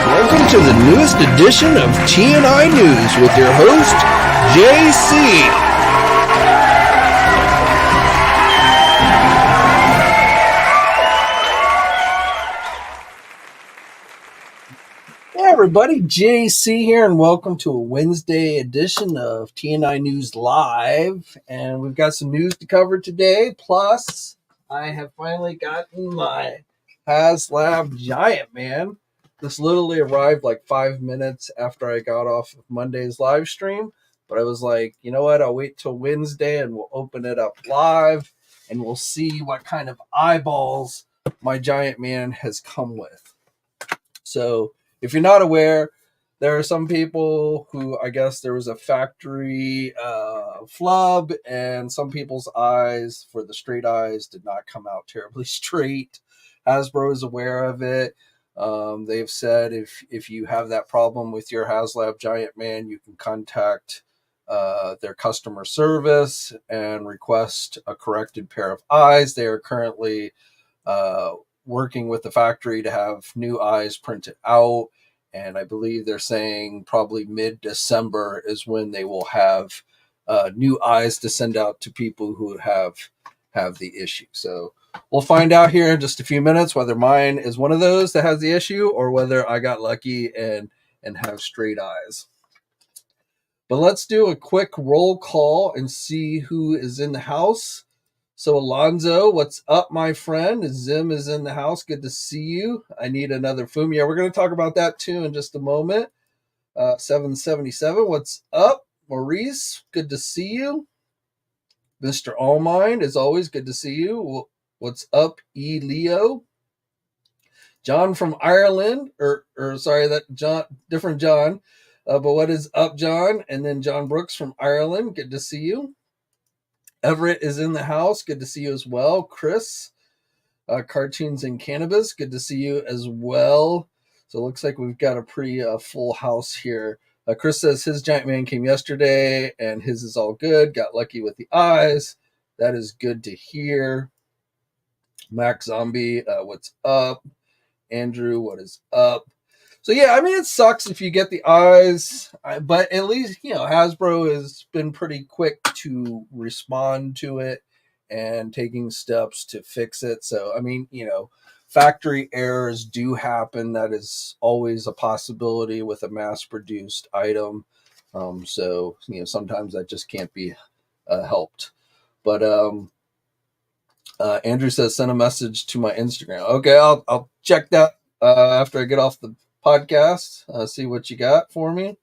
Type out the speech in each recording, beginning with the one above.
Welcome to the newest edition of TNI News with your host, JC. Hey everybody, JC here, and welcome to a Wednesday edition of TNI News Live. And we've got some news to cover today. Plus, I have finally gotten my Haslab Giant Man. This literally arrived like 5 minutes after I got off of Monday's live stream. But I was like, you know what? I'll wait till Wednesday and we'll open it up live and we'll see what kind of eyeballs my Giant Man has come with. So, if you're not aware, there are some people who, I guess there was a factory flub, and some people's eyes, for the straight eyes, did not come out terribly straight. Hasbro is aware of it. They've said if you have that problem with your Haslab Giant Man, you can contact their customer service and request a corrected pair of eyes. They are currently working with the factory to have new eyes printed out, and I believe they're saying probably mid-December is when they will have new eyes to send out to people who have the issue. So we'll find out here in just a few minutes whether mine is one of those that has the issue or whether I got lucky and have straight eyes. But let's do a quick roll call and see who is in the house. So Alonzo, what's up, my friend? Zim is in the house. Good to see you. I need another Foom. Yeah, we're going to talk about that too in just a moment. 777, what's up? Maurice, good to see you. Mr. Allmind, as always, good to see you. What's up, E. Leo? John from Ireland, or sorry, that John, different John. But what is up, John? And then John Brooks from Ireland, good to see you. Everett is in the house. Good to see you as well. Chris, Cartoons and Cannabis. Good to see you as well. So it looks like we've got a pretty full house here. Chris says his Giant Man came yesterday and his is all good. Got lucky with the eyes. That is good to hear. Max Zombie, what's up? Andrew, what is up? So yeah, I mean, it sucks if you get the eyes, but at least, Hasbro has been pretty quick to respond to it and taking steps to fix it. So, I mean, factory errors do happen. That is always a possibility with a mass-produced item. So, sometimes that just can't be helped. But Andrew says, send a message to my Instagram. Okay, I'll check that after I get off the podcast. See what you got for me.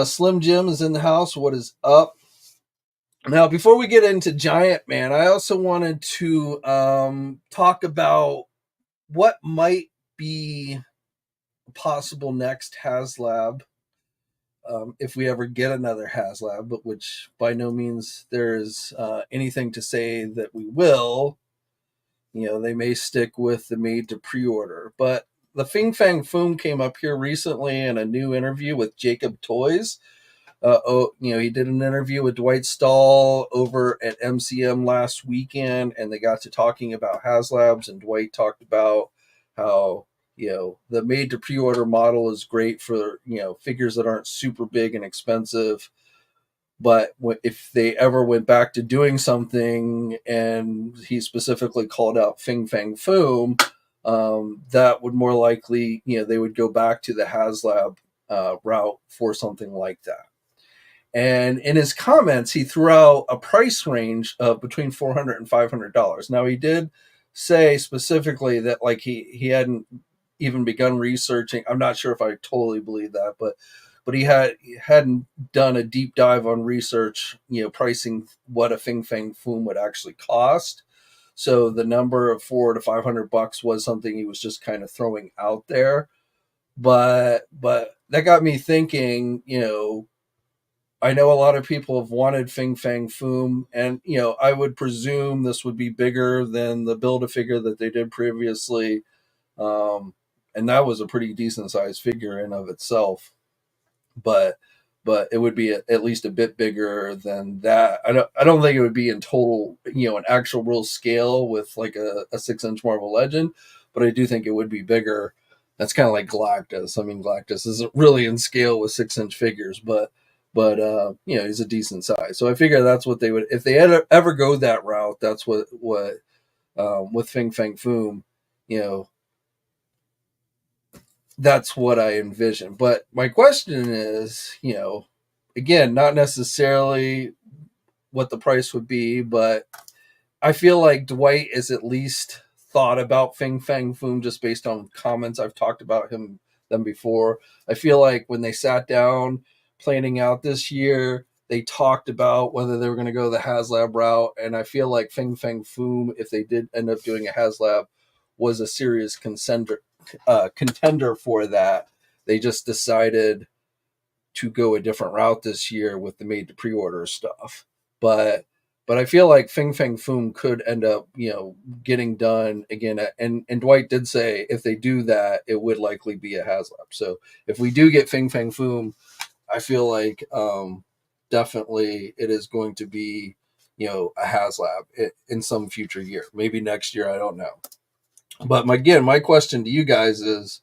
Slim Jim is in the house. What is up? Now, before we get into Giant Man, I also wanted to talk about what might be possible next Haslab if we ever get another Haslab, but which by no means there is anything to say that we will. They may stick with the made to pre-order, but the Fin Fang Foom came up here recently in a new interview with Jacob Toys. He did an interview with Dwight Stahl over at MCM last weekend, and they got to talking about Haslabs, and Dwight talked about how, the made to pre-order model is great for, figures that aren't super big and expensive. But if they ever went back to doing something, and he specifically called out Fin Fang Foom, that would more likely, they would go back to the Haslab route for something like that. And in his comments, he threw out a price range of between $400 and $500. Now, he did say specifically that he hadn't even begun researching. I'm not sure if I totally believe that, but he hadn't done a deep dive on research, pricing what a Fin Fang Foom would actually cost. So the number of $400 to $500 was something he was just kind of throwing out there. But that got me thinking, I know a lot of people have wanted Fin Fang Foom, and, I would presume this would be bigger than the Build-A-Figure that they did previously. And that was a pretty decent sized figure in of itself. But it would be at least a bit bigger than that. I don't think it would be in total, an actual real scale with like a 6-inch Marvel Legend, but I do think it would be bigger. That's kind of like Galactus. I mean, Galactus isn't really in scale with 6-inch figures, but you know, he's a decent size. So I figure that's what they would, if they ever go that route. That's what with Fing Fang Foom, you know, that's what I envision. But my question is, you know, again, not necessarily what the price would be, but I feel like Dwight is at least thought about Fing Fang Foom just based on comments I've talked about them before. I feel like when they sat down planning out this year, they talked about whether they were going to go the HasLab route, and I feel like Fing Fang Foom, if they did end up doing a HasLab, was a serious contender for that. They just decided to go a different route this year with the made to pre-order stuff. But I feel like Fing Fang Foom could end up, you know, getting done again. And Dwight did say if they do that, it would likely be a HasLab. So if we do get Fing Fang Foom, I feel like definitely it is going to be, you know, a HasLab in some future year, maybe next year. I don't know. But again, my question to you guys is,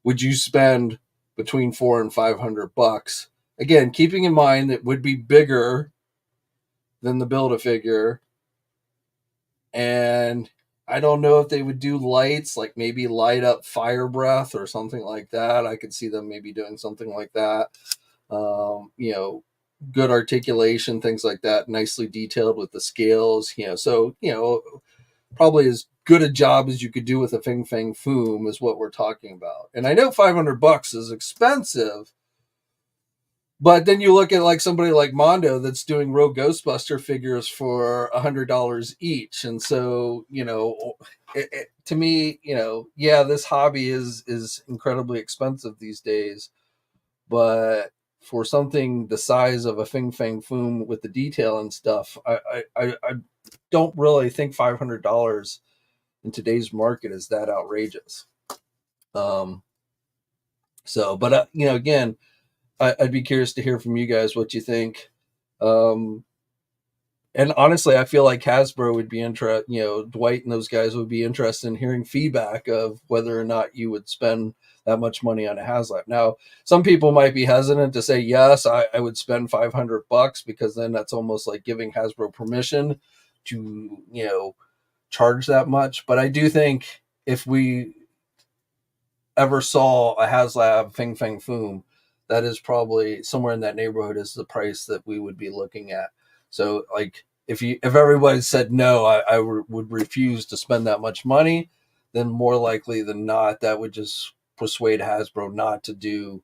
would you spend between $400 and $500? Again, keeping in mind that it would be bigger than the Build-A-Figure, and I don't know if they would do lights, like maybe light up Fire Breath or something like that. I could see them maybe doing something like that. You know, good articulation, things like that, nicely detailed with the scales. You know, so you know, probably as good a job as you could do with a Fing Fang Foom is what we're talking about. And I know $500 is expensive, but then you look at like somebody like Mondo that's doing Rogue Ghostbuster figures for $100 each, and so you know, to me, you know, yeah, this hobby is incredibly expensive these days, but for something the size of a Fing Fang Foom with the detail and stuff, I don't really think $500 in today's market is that outrageous. Um, so, but you know, again, I'd be curious to hear from you guys what you think. Um, and honestly, I feel like Hasbro would be interested, you know, Dwight and those guys would be interested in hearing feedback of whether or not you would spend that much money on a HasLab. Now, some people might be hesitant to say, yes, I would spend $500 because then that's almost like giving Hasbro permission to, you know, charge that much. But I do think if we ever saw a HasLab Fing Fang Foom, that is probably somewhere in that neighborhood is the price that we would be looking at. So like if everybody said no, I would refuse to spend that much money, then more likely than not that would just persuade Hasbro not to do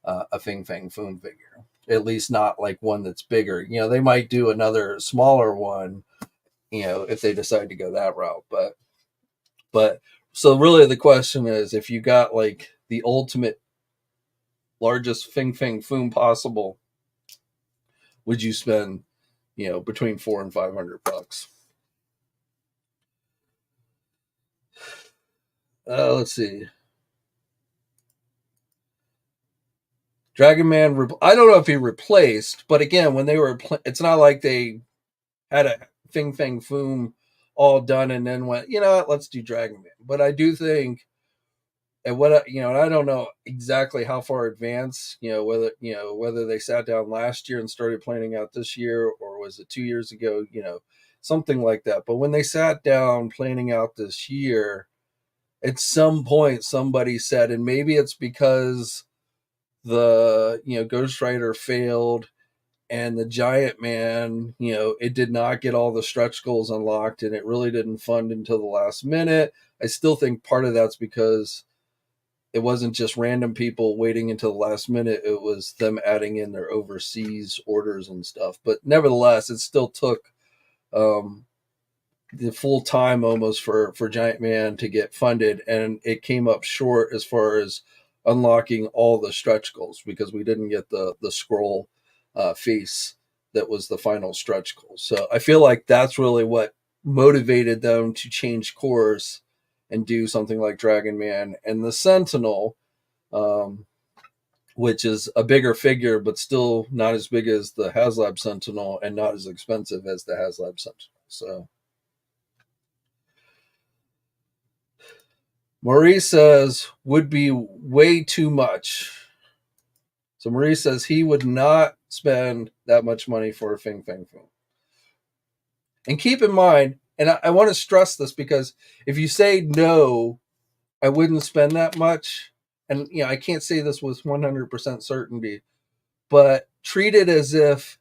a Fing Fang Foom figure. At least not like one that's bigger. You know, they might do another smaller one, you know, if they decide to go that route. But so really the question is, if you got like the ultimate largest Fing Fang Foom possible, would you spend, you know, between $400 and $500? Let's see. Dragon Man, I don't know if he replaced, but again, when they were, it's not like they had a Fing Fang Foom all done and then went, you know what, let's do Dragon Man. But I do think, and what you know, and I don't know exactly how far advanced, you know, whether they sat down last year and started planning out this year, or was it 2 years ago, you know, something like that. But when they sat down planning out this year, at some point somebody said, and maybe it's because the, you know, Ghost Rider failed and the Giant Man, you know, it did not get all the stretch goals unlocked and it really didn't fund until the last minute. I still think part of that's because it wasn't just random people waiting until the last minute. It was them adding in their overseas orders and stuff. But nevertheless, it still took um, the full time almost for Giant Man to get funded, and it came up short as far as unlocking all the stretch goals because we didn't get the scroll face that was the final stretch goal. So I feel like that's really what motivated them to change course and do something like Dragon Man and the Sentinel, um, which is a bigger figure, but still not as big as the HasLab Sentinel and not as expensive as the HasLab Sentinel. So Maurice says would be way too much. So Maurice says he would not spend that much money for a Fing Fang Foom. And keep in mind, and I want to stress this because if you say no, I wouldn't spend that much, and I can't say this with 100% certainty, but treat it as if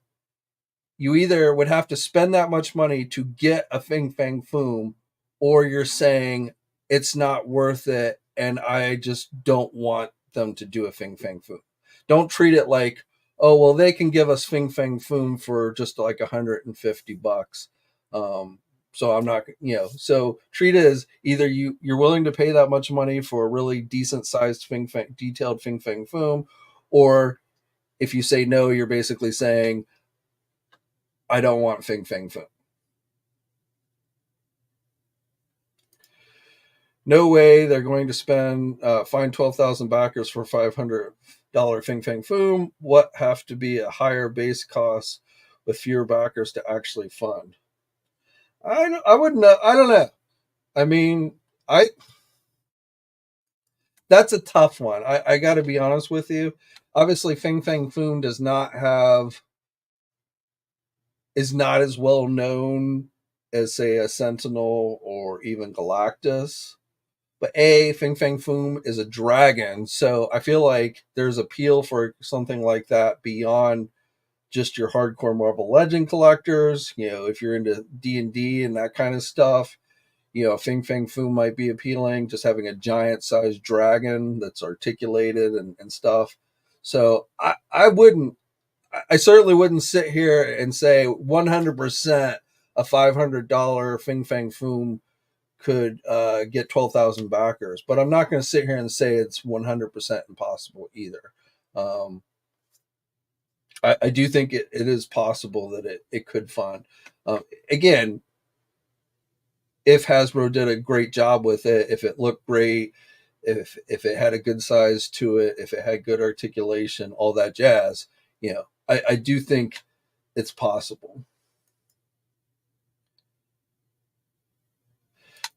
you either would have to spend that much money to get a Fing Fang Foom, or you're saying it's not worth it and I just don't want them to do a Fing Fang Foom. Don't treat it like, oh, well, they can give us Fing Fang Foom for just like $150. So I'm not, so treat it as either you're willing to pay that much money for a really decent sized detailed Fing Fang Foom, or if you say no, you're basically saying, I don't want Fing Fang Foom. No way they're going to find 12,000 backers for $500 Fing Fang Foom. What have to be a higher base cost with fewer backers to actually fund? I wouldn't know. I don't know. I mean, I that's a tough one. I got to be honest with you. Obviously, Fing Fang Foom is not as well known as say a Sentinel or even Galactus. But Fing Fang Foom is a dragon, so I feel like there's appeal for something like that beyond just your hardcore Marvel Legend collectors. If you're into D&D and that kind of stuff, Fing Fang Foom might be appealing. Just having a giant sized dragon that's articulated and stuff. So I certainly wouldn't sit here and say 100% a $500 Fing Fang Foom could get 12,000 backers, but I'm not going to sit here and say it's 100% impossible either. I do think it is possible that it could fund. Again, if Hasbro did a great job with it, if it looked great, if it had a good size to it, if it had good articulation, all that jazz, I do think it's possible.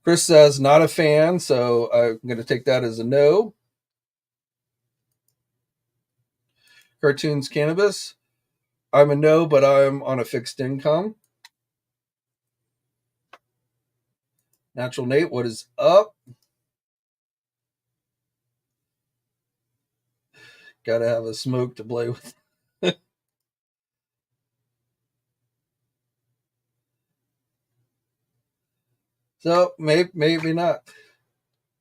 Chris says not a fan, so I'm going to take that as a no. Cartoons Cannabis, I'm a no, but I'm on a fixed income. Natural Nate, what is up? Gotta have a smoke to play with. So maybe not.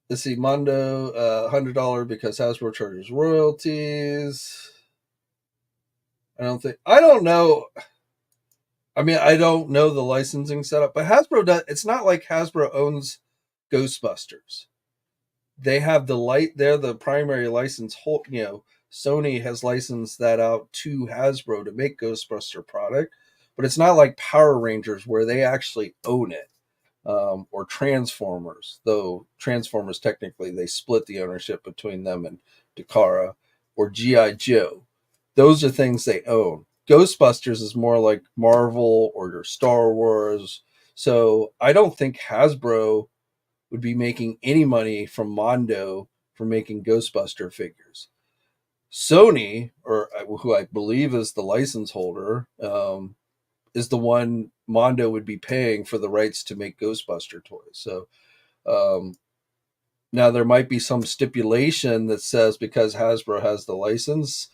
Let's see, Mondo, $100 because Hasbro charges royalties. I don't know. I mean, I don't know the licensing setup, but Hasbro does. It's not like Hasbro owns Ghostbusters. They have they're the primary license hold. Sony has licensed that out to Hasbro to make Ghostbuster product, but it's not like Power Rangers where they actually own it. Or Transformers, though Transformers technically they split the ownership between them and Takara, or G.I. Joe. Those are things they own. Ghostbusters is more like Marvel or Star Wars. So I don't think Hasbro would be making any money from Mondo for making Ghostbuster figures. Sony, or who I believe is the license holder, is the one Mondo would be paying for the rights to make Ghostbuster toys. So now there might be some stipulation that says because Hasbro has the license,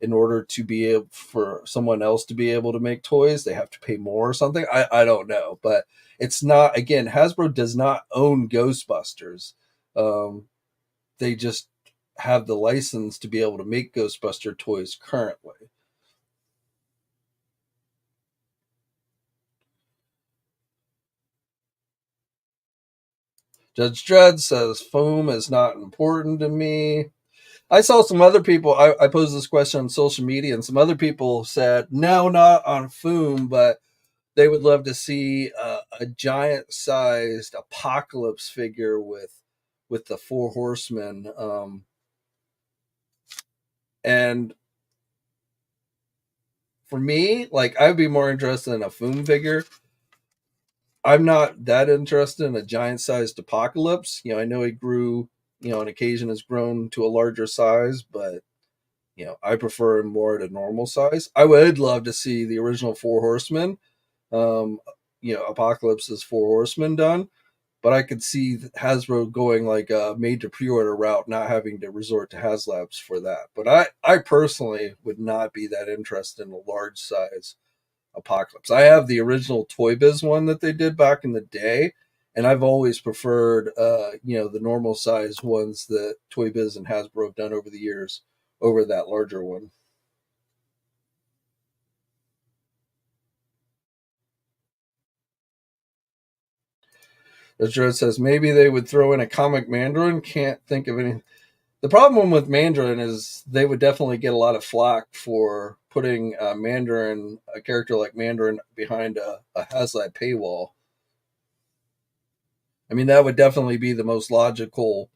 in order to be able for someone else to be able to make toys, they have to pay more or something. I don't know, but it's not. Again, Hasbro does not own Ghostbusters. They just have the license to be able to make Ghostbuster toys currently. Judge Dredd says foam is not important to me. I saw some other people. I posed this question on social media, and some other people said no, not on foam, but they would love to see a giant-sized apocalypse figure with the four horsemen. And for me, like I'd be more interested in a foam figure. I'm not that interested in a giant sized apocalypse. I know he grew, on occasion has grown to a larger size, but I prefer him more at a normal size. I would love to see the original Four Horsemen, um, Apocalypse's Four Horsemen done, but I could see Hasbro going like a made to pre-order route, not having to resort to Haslabs for that. But I personally would not be that interested in a large size Apocalypse. I have the original Toy Biz one that they did back in the day, and I've always preferred, the normal size ones that Toy Biz and Hasbro have done over the years over that larger one. As Jared says, maybe they would throw in a comic Mandarin. Can't think of any. The problem with Mandarin is they would definitely get a lot of flack for putting a character like Mandarin, behind a HasLab paywall. I mean, that would definitely be the most logical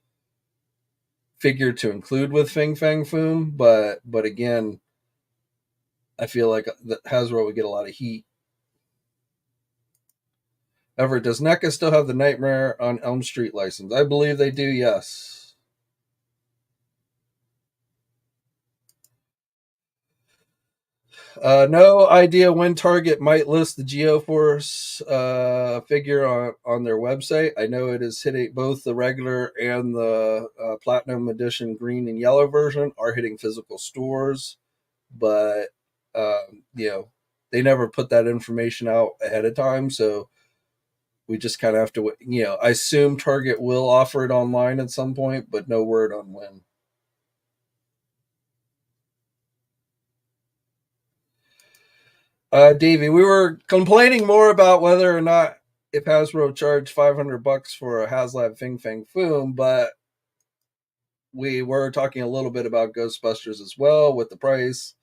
figure to include with Fing Fang Foom, but again, I feel like that Hasbro would get a lot of heat. However, does NECA still have the Nightmare on Elm Street license? I believe they do, yes. No idea when Target might list the Geoforce figure on their website. I know it is hitting both the regular and the Platinum Edition green and yellow version are hitting physical stores, but they never put that information out ahead of time, so we just kind of have to. I assume Target will offer it online at some point, but no word on when. Davey, we were complaining more about whether or not if Hasbro charged $500 for a Haslab Fin Fang Foom, but we were talking a little bit about Ghostbusters as well with the price.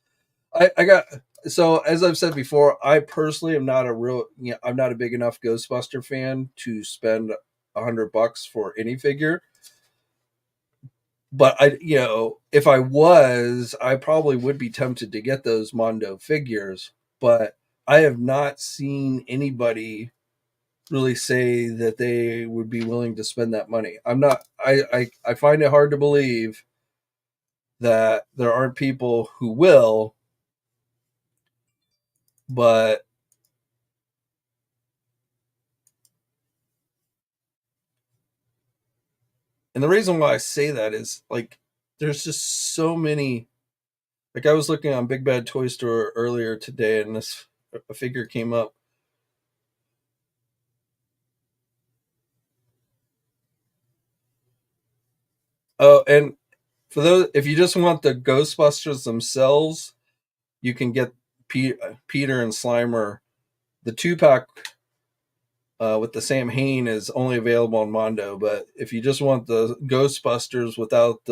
I got so as I've said before, I personally am not a real, I'm not a big enough Ghostbuster fan to spend $100 for any figure. But if I was, I probably would be tempted to get those Mondo figures. But I have not seen anybody really say that they would be willing to spend that money. I'm not. I find it hard to believe that there aren't people who will, but and the reason why I say that is like there's just so many. Like I was looking on Big Bad Toy Store earlier today, and this a figure came up. Oh, and for those, if you just want the Ghostbusters themselves, you can get Peter and Slimer. The 2 pack with the Sam Hain is only available on Mondo, but if you just want the Ghostbusters without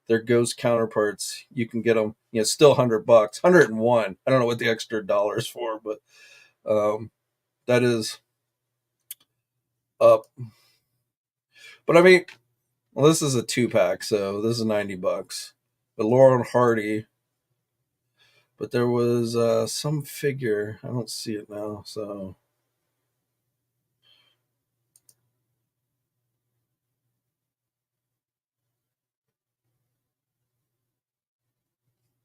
their ghost counterparts, you can get them. Still $100, 101. I don't know what the extra dollars for, but that is up. But I mean, well, this is a 2 pack, so this is $90. But Laurel and Hardy, but there was some figure. I don't see it now, so.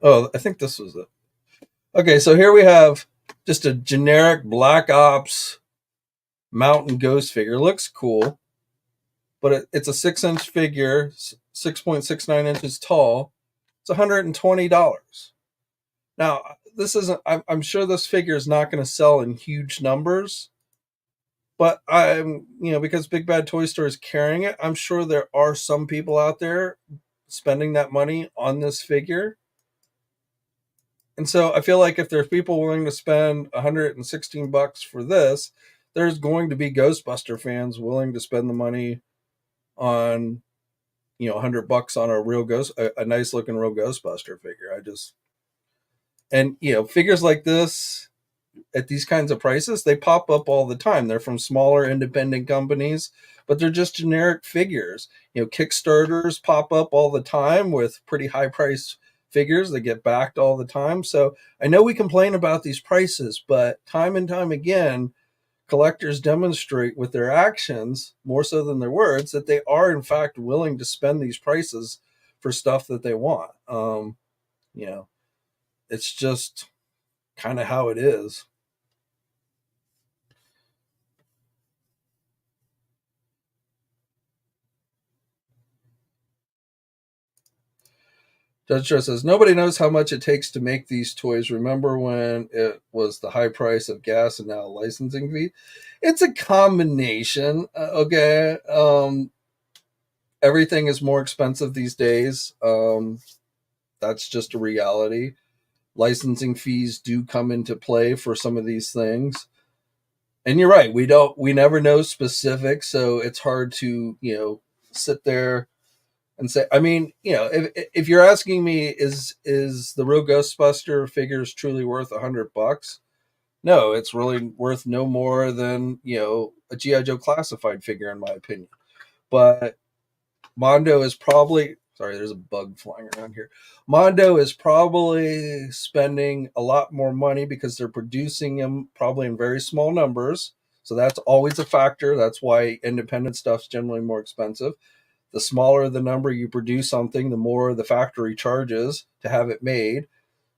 Oh, I think this was it. Okay, so here we have just a generic Black Ops Mountain Ghost figure. Looks cool, but it's a 6-inch figure, 6.69 inches tall. It's $120. Now, this isn't. I'm sure this figure is not going to sell in huge numbers, but because Big Bad Toy Store is carrying it, I'm sure there are some people out there spending that money on this figure. And so I feel like if there's people willing to spend $116 for this, there's going to be Ghostbuster fans willing to spend the money on, $100 on a nice looking real Ghostbuster figure. Figures like this at these kinds of prices, they pop up all the time. They're from smaller independent companies, but they're just generic figures. Kickstarters pop up all the time with pretty high price figures that get backed all the time. So I know we complain about these prices, but time and time again, collectors demonstrate with their actions more so than their words that they are in fact willing to spend these prices for stuff that they want. You know, it's just kind of how it is. Judge Joe says nobody knows how much it takes to make these toys. Remember when it was the high price of gas and now licensing fee? It's a combination. Okay, everything is more expensive these days. That's just a reality. Licensing fees do come into play for some of these things. And you're right, we never know specifics, so it's hard to, sit there and say, I mean, if you're asking me, is the real Ghostbuster figures truly worth $100? No, it's really worth no more than, a GI Joe classified figure in my opinion. But Mondo is probably, sorry, there's a bug flying around here. Mondo is probably spending a lot more money because they're producing them probably in very small numbers. So that's always a factor. That's why independent stuff's generally more expensive. The smaller the number you produce something, the more the factory charges to have it made.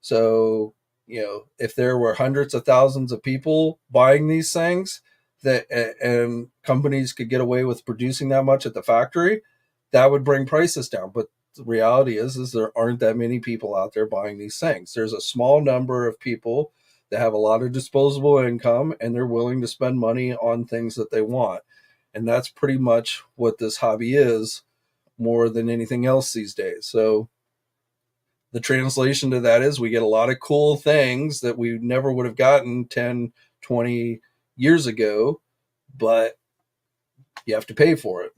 So, if there were hundreds of thousands of people buying these things that and companies could get away with producing that much at the factory, that would bring prices down. But the reality is there aren't that many people out there buying these things. There's a small number of people that have a lot of disposable income and they're willing to spend money on things that they want. And that's pretty much what this hobby is more than anything else these days. So the translation to that is we get a lot of cool things that we never would have gotten 10, 20 years ago, but you have to pay for it.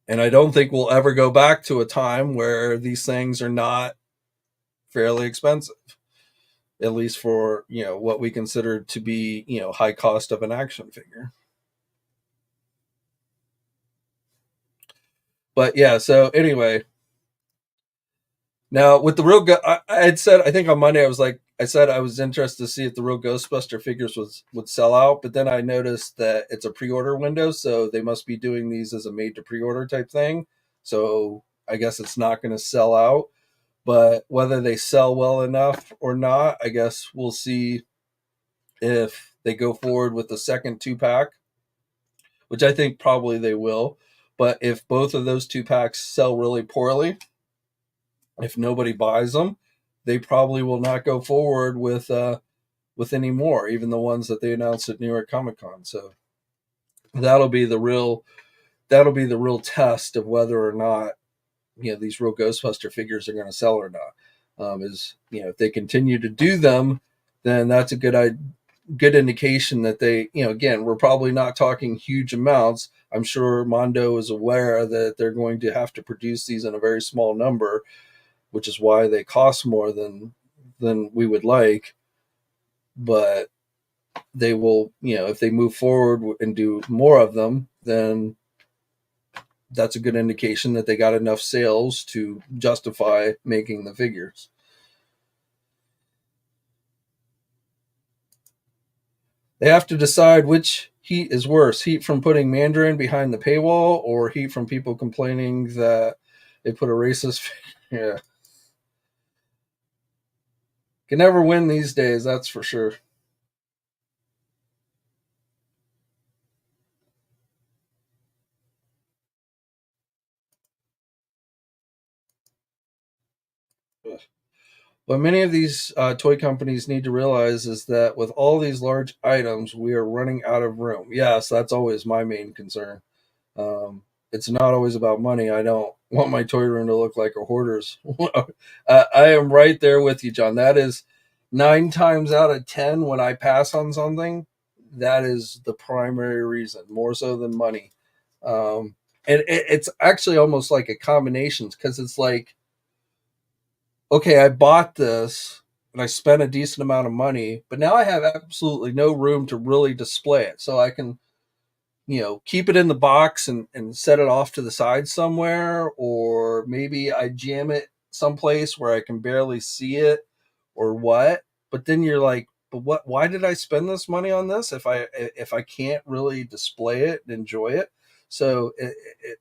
And I don't think we'll ever go back to a time where these things are not fairly expensive, at least for, what we consider to be, high cost of an action figure. But yeah, so anyway, now with the real, I had said, I think on Monday, I said I was interested to see if the real Ghostbuster figures would sell out, but then I noticed that it's a pre-order window, so they must be doing these as a made to pre-order type thing. So I guess it's not going to sell out, but whether they sell well enough or not, I guess we'll see if they go forward with the second 2-pack, which I think probably they will. But if both of those 2-packs sell really poorly, if nobody buys them, they probably will not go forward with any more, even the ones that they announced at New York Comic Con. So that'll be the real test of whether or not these real Ghostbuster figures are going to sell or not. Is if they continue to do them, then that's a good indication that they, again, we're probably not talking huge amounts. I'm sure Mondo is aware that they're going to have to produce these in a very small number, which is why they cost more than we would like. But they will, if they move forward and do more of them, then that's a good indication that they got enough sales to justify making the figures. They have to decide which heat is worse: heat from putting Mandarin behind the paywall or heat from people complaining that they put a racist. Yeah. Can never win these days, that's for sure. What many of these toy companies need to realize is that with all these large items, we are running out of room. Yes, that's always my main concern. It's not always about money. I don't want my toy room to look like a hoarder's. I am right there with you, John. That is 9 times out of 10 when I pass on something. That is the primary reason, more so than money. And it's actually almost like a combination because it's like, okay, I bought this and I spent a decent amount of money, but now I have absolutely no room to really display it. So I can, keep it in the box and set it off to the side somewhere, or maybe I jam it someplace where I can barely see it or what. But then you're like but why did I spend this money on this if I can't really display it and enjoy it? So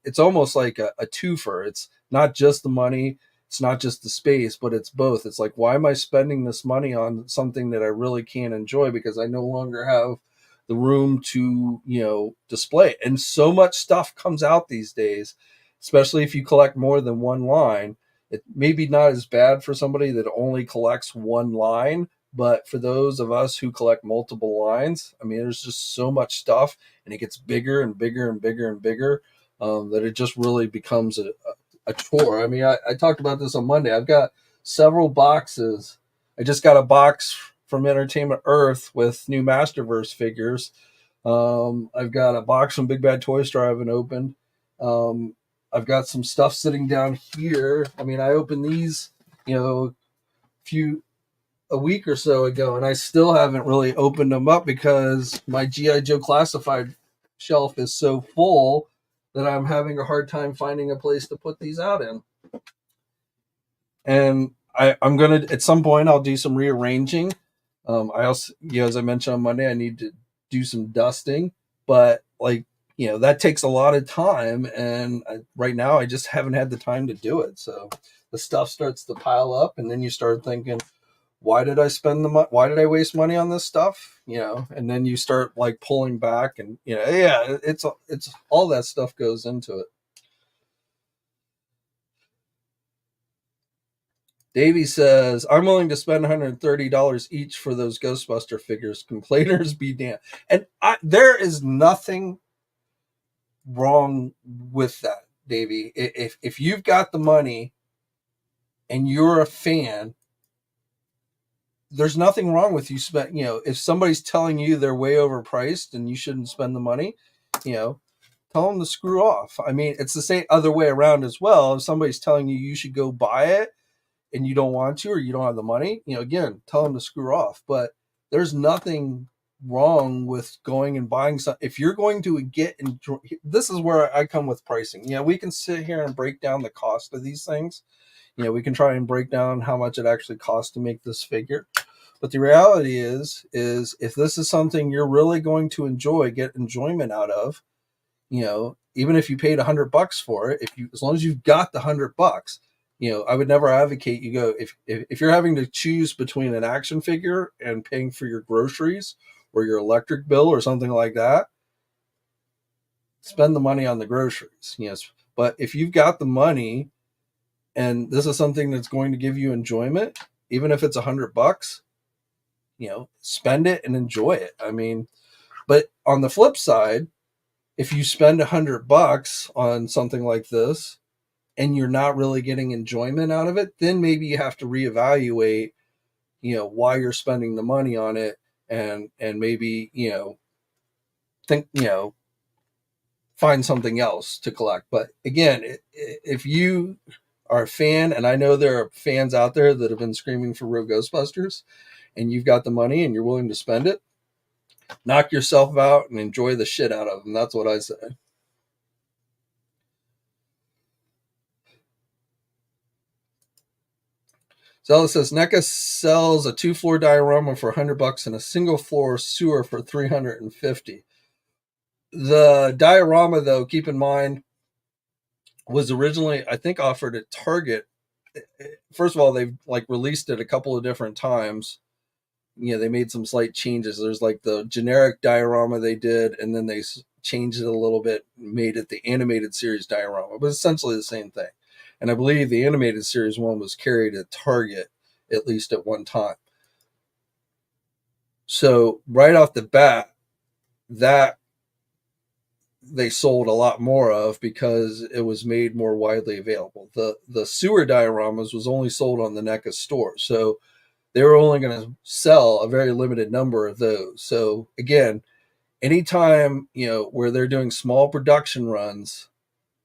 it's almost like a twofer. It's not just the money, it's not just the space, but it's both. It's like, why am I spending this money on something that I really can't enjoy because I no longer have the room to, display it? And so much stuff comes out these days, especially if you collect more than one line. It may be not as bad for somebody that only collects one line, but for those of us who collect multiple lines, I mean, there's just so much stuff, and it gets bigger and bigger and bigger and bigger, that it just really becomes a chore. I mean, I talked about this on Monday. I've got several boxes. I just got a box from Entertainment Earth with new Masterverse figures. I've got a box from Big Bad Toy Store I haven't opened. I've got some stuff sitting down here. I mean, I opened these, a week or so ago, and I still haven't really opened them up because my GI Joe classified shelf is so full that I'm having a hard time finding a place to put these out in. And I'm gonna, at some point, I'll do some rearranging. I also, as I mentioned on Monday, I need to do some dusting, but that takes a lot of time, and right now I just haven't had the time to do it. So the stuff starts to pile up, and then you start thinking, why did I spend the money? Why did I waste money on this stuff? And then you start like pulling back, and yeah, it's all that stuff goes into it. Davey says, I'm willing to spend $130 each for those Ghostbuster figures. Complainers be damned. And there is nothing wrong with that, Davey. If you've got the money and you're a fan, there's nothing wrong with you spend. If somebody's telling you they're way overpriced and you shouldn't spend the money, tell them to screw off. I mean, it's the same other way around as well. If somebody's telling you should go buy it and you don't want to, or you don't have the money, again, tell them to screw off. But there's nothing wrong with going and buying something. If you're going to this is where I come with pricing. We can sit here and break down the cost of these things. We can try and break down how much it actually costs to make this figure. But the reality is if this is something you're really going to get enjoyment out of, even if you paid $100 for it, as long as you've got the $100, I would never advocate you go, if you're having to choose between an action figure and paying for your groceries or your electric bill or something like that, spend the money on the groceries. Yes. But if you've got the money and this is something that's going to give you enjoyment, even if it's $100, spend it and enjoy it. I mean, but on the flip side, if you spend $100 on something like this and you're not really getting enjoyment out of it, then maybe you have to reevaluate, why you're spending the money on it, and maybe, think, find something else to collect. But again, if you are a fan, and I know there are fans out there that have been screaming for real Ghostbusters, and you've got the money and you're willing to spend it, knock yourself out and enjoy the shit out of them. That's what I say. Zella says NECA sells a 2-floor diorama for $100 and a single floor sewer for $350. The diorama, though, keep in mind, was originally, I think, offered at Target. First of all, they've released it a couple of different times. They made some slight changes. There's the generic diorama they did, and then they changed it a little bit, made it the animated series diorama, but essentially the same thing. And I believe the animated series one was carried at Target at least at one time. So right off the bat, that they sold a lot more of because it was made more widely available. The sewer dioramas was only sold on the NECA store. So they were only going to sell a very limited number of those. So again, anytime, where they're doing small production runs,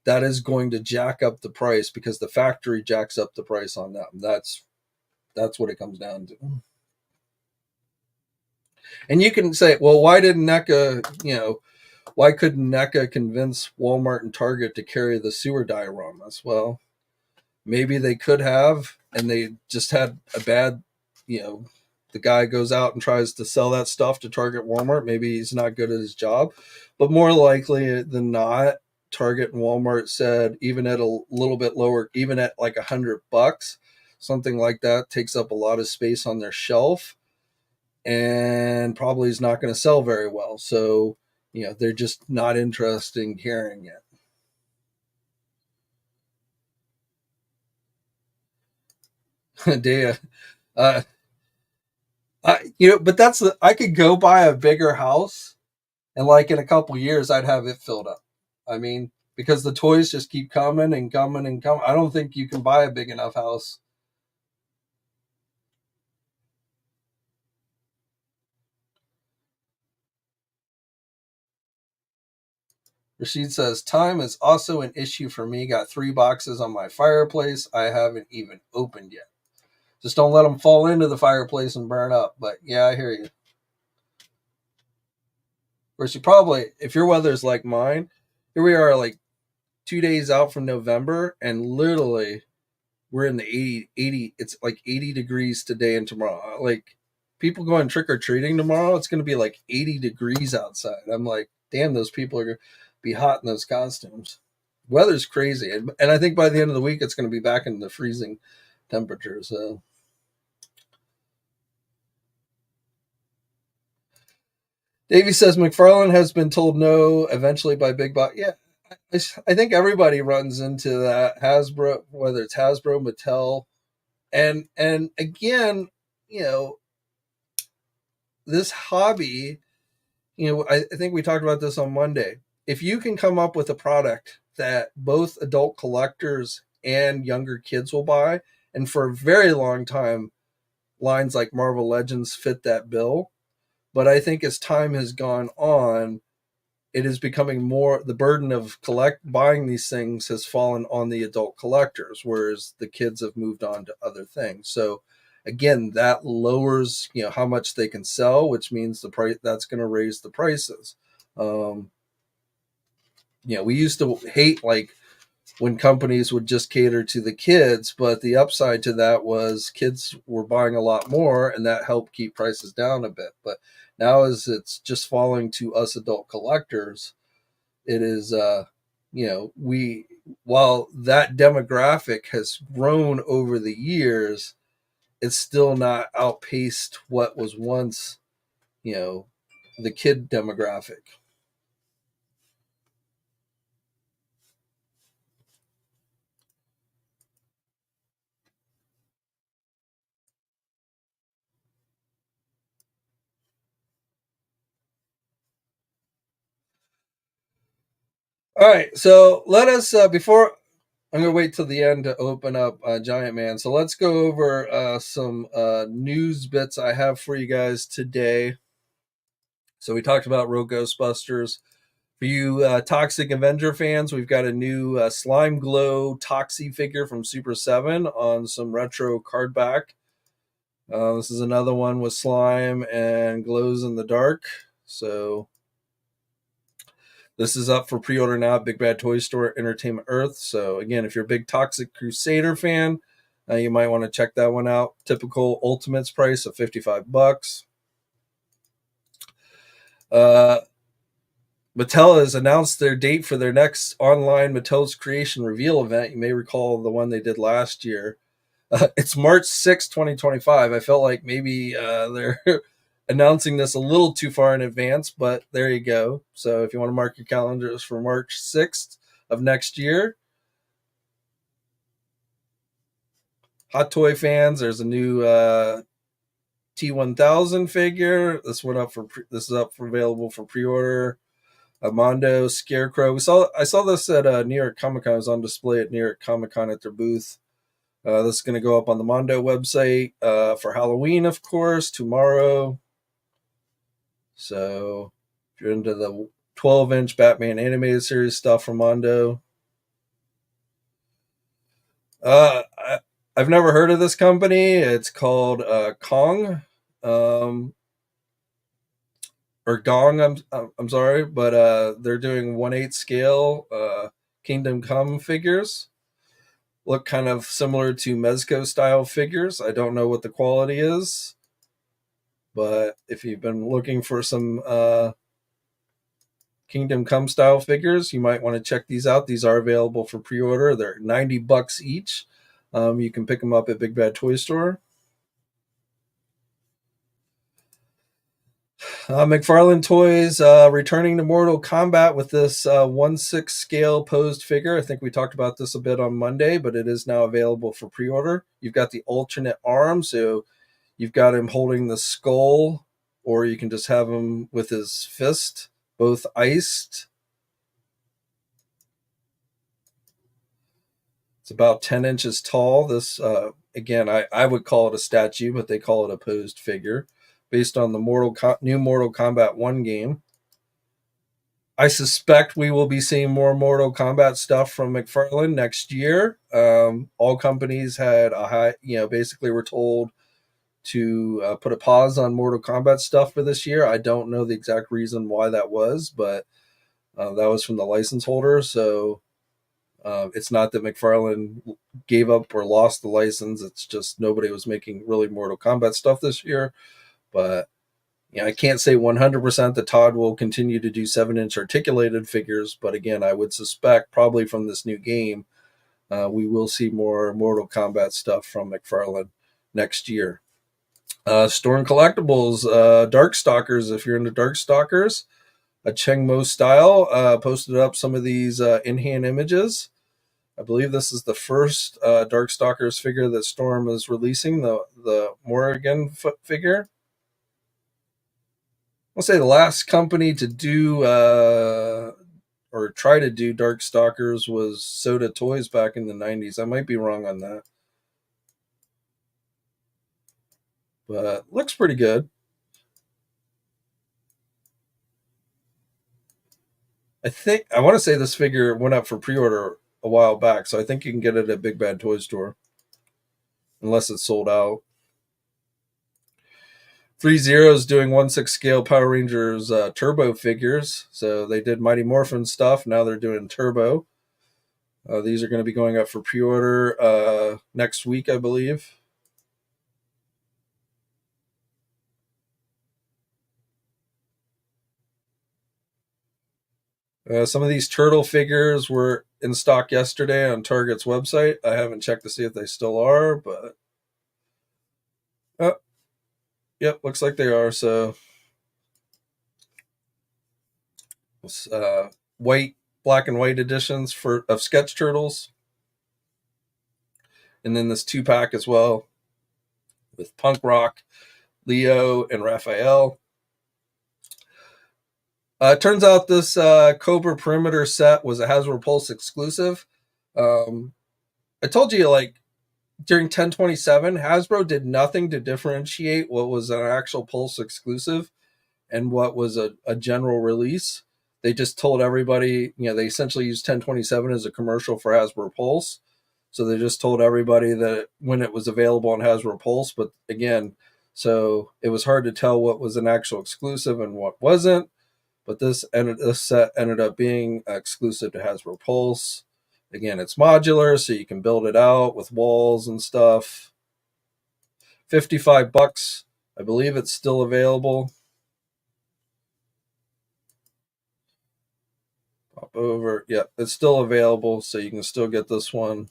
that is going to jack up the price because the factory jacks up the price on them. That's what it comes down to. And you can say, well, why didn't NECA, why couldn't NECA convince Walmart and Target to carry the sewer dioramas? Well, maybe they could have, and they just had a bad, the guy goes out and tries to sell that stuff to Target, Walmart. Maybe he's not good at his job, but more likely than not, Target and Walmart said even at a little bit lower, even at like $100, something like that takes up a lot of space on their shelf and probably is not going to sell very well. So, they're just not interested in carrying it. Data. Uh, but I could go buy a bigger house and like in a couple years, I'd have it filled up. I mean, because the toys just keep coming and coming and coming. I don't think you can buy a big enough house. Rashid says, time is also an issue for me. Got 3 boxes on my fireplace I haven't even opened yet. Just don't let them fall into the fireplace and burn up. But yeah, I hear you. Of course, you probably, if your weather is like mine, here we are like 2 days out from November, and literally we're in the 80, it's like 80 degrees today and tomorrow. Like people going trick or treating tomorrow, it's going to be like 80 degrees outside. I'm like, damn, those people are going to be hot in those costumes. Weather's crazy. And I think by the end of the week, it's going to be back in the freezing temperature. So Davey says McFarlane has been told no eventually by Big Box. Yeah, I think everybody runs into that. Hasbro, whether it's Hasbro, Mattel, and again, you know, this hobby, I think we talked about this on Monday. If you can come up with a product that both adult collectors and younger kids will buy, and for a very long time, lines like Marvel Legends fit that bill. But I think as time has gone on, it is becoming more, the burden of buying these things has fallen on the adult collectors, whereas the kids have moved on to other things. So again, that lowers how much they can sell, which means the price, that's going to raise the prices. um we used to hate like when companies would just cater to the kids, but the upside to that was kids were buying a lot more, and that helped keep prices down a bit. But now, as it's just falling to us adult collectors, it is we, while that demographic has grown over the years, it's still not outpaced what was once you know the kid demographic. All right, so let us before I'm gonna wait till the end to open up Giant Man. So let's go over some news bits I have for you guys today. So we talked about Rogue Ghostbusters. For you Toxic Avenger fans, we've got a new Slime Glow Toxie figure from Super 7 on some retro card back. This is another one with slime and glows in the dark. So this is up for pre-order now at Big Bad Toy Store, Entertainment Earth. So again, if you're a big Toxic Crusader fan, you might want to check that one out. Typical Ultimates price of $55. Uh, Mattel has announced their date for their next online Mattel's Creation Reveal event. You may recall the one they did last year. It's March 6th, 2025. I felt like maybe they're announcing this a little too far in advance, but there you go. So if you want to mark your calendars for March 6th of next year. Hot Toy fans, there's a new T1000 figure. This is up for available for pre-order. A Mondo Scarecrow. I saw this at New York Comic Con. It was on display at New York Comic Con at their booth. This is going to go up on the Mondo website for Halloween, of course, tomorrow. So if you're into the 12-inch Batman animated series stuff from Mondo, I've never heard of this company. It's called Kong, or Gong. I'm sorry, but they're doing 1/8 scale Kingdom Come figures. Look kind of similar to Mezco style figures. I don't know what the quality is. But if you've been looking for some Kingdom Come style figures, you might want to check these out. These are available for pre-order. They're $90 each. You can pick them up at Big Bad Toy Store. McFarlane Toys returning to Mortal Kombat with this 1/6 scale posed figure. I think we talked about this a bit on Monday, but it is now available for pre-order. You've got the alternate arm, so you've got him holding the skull, or you can just have him with his fist, both iced. It's about 10 inches tall. This, again, I would call it a statue, but they call it a posed figure based on the new Mortal Kombat 1 game. I suspect we will be seeing more Mortal Kombat stuff from McFarlane next year. All companies had a high, basically were told to put a pause on Mortal Kombat stuff for this year. I don't know the exact reason why that was, but that was from the license holder. So it's not that McFarlane gave up or lost the license. It's just nobody was making really Mortal Kombat stuff this year. But I can't say 100% that Todd will continue to do 7-inch articulated figures. But again, I would suspect probably from this new game, we will see more Mortal Kombat stuff from McFarlane next year. Storm Collectibles, Darkstalkers, if you're into Darkstalkers, a Cheng Mo style, posted up some of these in-hand images. I believe this is the first Darkstalkers figure that Storm is releasing, the Morrigan figure. I'll say the last company to do or try to do Darkstalkers was Soda Toys back in the 90s. I might be wrong on that. But looks pretty good. I want to say this figure went up for pre-order a while back, so I think you can get it at Big Bad Toy Store, unless it's sold out. 3-0 doing 1/6 scale Power Rangers Turbo figures, so they did Mighty Morphin stuff. Now they're doing Turbo. These are going to be going up for pre-order next week, I believe. Some of these turtle figures were in stock yesterday on Target's website. I haven't checked to see if they still are, but yep, looks like they are. So white, black and white editions of Sketch Turtles, and then this 2-pack as well with Punk Rock, Leo, and Raphael. Turns out this Cobra Perimeter set was a Hasbro Pulse exclusive. I told you, like, during 10/27, Hasbro did nothing to differentiate what was an actual Pulse exclusive and what was a general release. They just told everybody, they essentially used 10/27 as a commercial for Hasbro Pulse. So they just told everybody that when it was available on Hasbro Pulse. But again, so it was hard to tell what was an actual exclusive and what wasn't. But this set ended up being exclusive to Hasbro Pulse. Again, it's modular, so you can build it out with walls and stuff. $55. I believe it's still available. Pop over. Yeah, it's still available, so you can still get this one.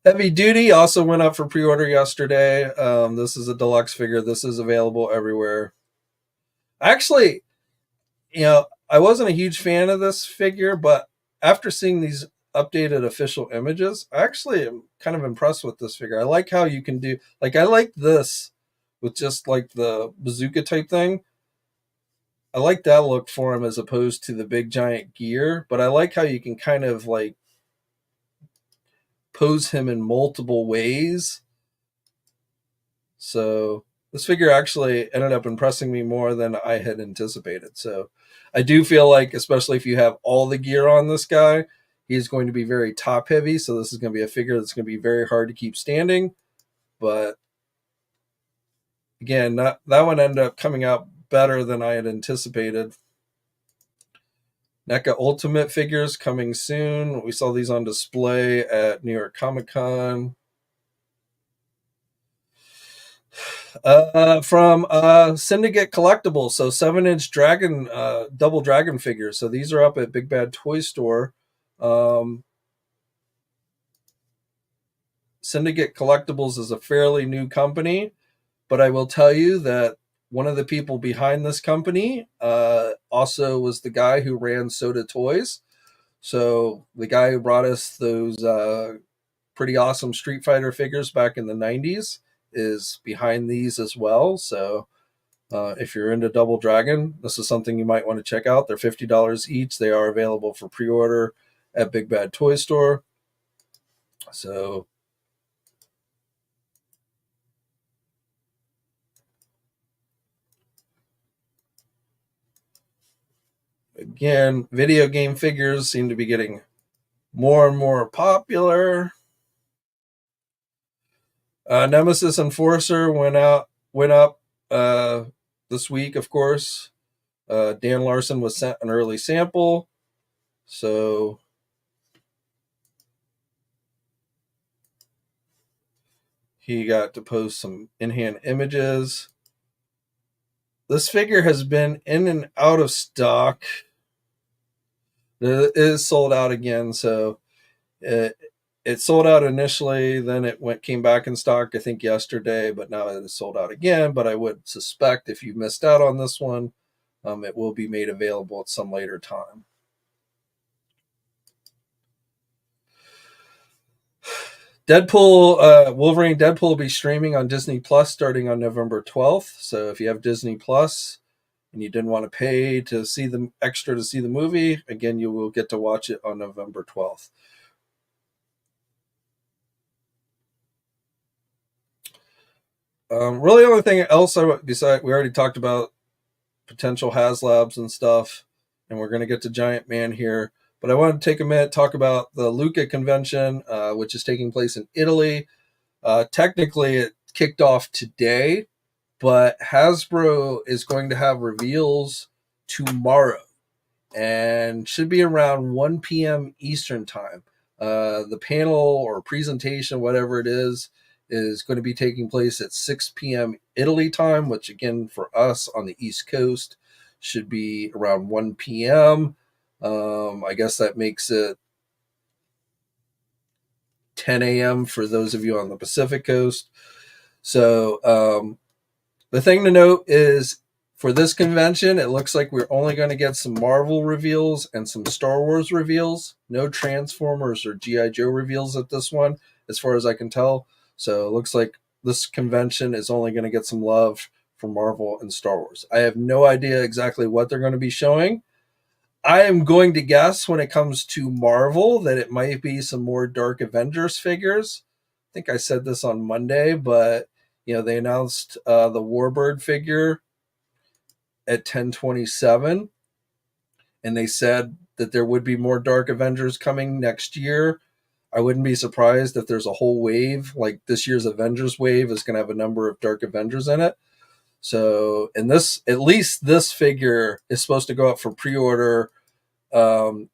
Heavy Duty also went up for pre-order yesterday. This is a deluxe figure. This is available everywhere. Actually, I wasn't a huge fan of this figure, but after seeing these updated official images, I actually am kind of impressed with this figure. I like how you can do, like, I like this with just like the bazooka type thing. I like that look for him as opposed to the big giant gear, but I like how you can kind of like pose him in multiple ways. So this figure actually ended up impressing me more than I had anticipated. So I do feel like, especially if you have all the gear on this guy, he's going to be very top heavy. So this is going to be a figure that's going to be very hard to keep standing. But again, that one ended up coming out better than I had anticipated. NECA Ultimate figures coming soon. We saw these on display at New York Comic Con. From Syndicate Collectibles, so 7-inch dragon, double dragon figures. So these are up at Big Bad Toy Store. Um, Syndicate Collectibles is a fairly new company, but I will tell you that one of the people behind this company also was the guy who ran Soda Toys. So the guy who brought us those pretty awesome Street Fighter figures back in the 90s is behind these as well. So if you're into Double Dragon, this is something you might want to check out. They're $50 each. They are available for pre-order at Big Bad Toy Store. So again, video game figures seem to be getting more and more popular. Nemesis Enforcer went up this week, of course. Dan Larson was sent an early sample, so he got to post some in-hand images. This figure has been in and out of stock. It is sold out again, so it sold out initially, then it came back in stock, I think, yesterday, but now it is sold out again. But I would suspect if you missed out on this one, it will be made available at some later time. Wolverine Deadpool will be streaming on Disney Plus starting on November 12th. So if you have Disney Plus and you didn't want to pay to see the extra to see the movie, again, you will get to watch it on November 12th. Really, the only thing else we already talked about potential Haslabs and stuff, and we're going to get to Giant Man here. But I want to take a minute talk about the Lucca convention, which is taking place in Italy. Technically, it kicked off today, but Hasbro is going to have reveals tomorrow and should be around 1 p.m. Eastern time. The panel or presentation, whatever it is going to be taking place at 6 p.m. Italy time, which again for us on the East Coast should be around 1 p.m. I guess that makes it 10 a.m. for those of you on the Pacific Coast. So the thing to note is for this convention, it looks like we're only going to get some Marvel reveals and some Star Wars reveals. No Transformers or G.I. Joe reveals at this one, as far as I can tell. So it looks like this convention is only going to get some love for Marvel and Star Wars. I have no idea exactly what they're going to be showing. I am going to guess when it comes to Marvel that it might be some more Dark Avengers figures. I think I said this on Monday, but they announced the Warbird figure at 10/27, and they said that there would be more Dark Avengers coming next year. I wouldn't be surprised if there's a whole wave, like this year's Avengers wave is going to have a number of Dark Avengers in it. So, and at least this figure is supposed to go up for pre-order on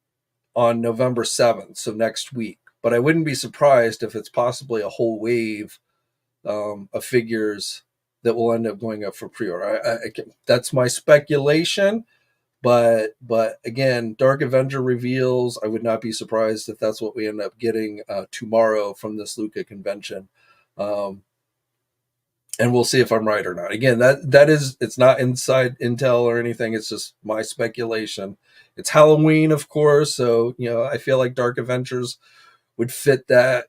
November 7th, so next week. But I wouldn't be surprised if it's possibly a whole wave of figures that will end up going up for pre-order. That's my speculation, but again, Dark Avenger reveals. I would not be surprised if that's what we end up getting tomorrow from this Lucca convention. And we'll see if I'm right or not. Again, it's not inside intel or anything. It's just my speculation. It's Halloween, of course, so I feel like Dark Avengers would fit that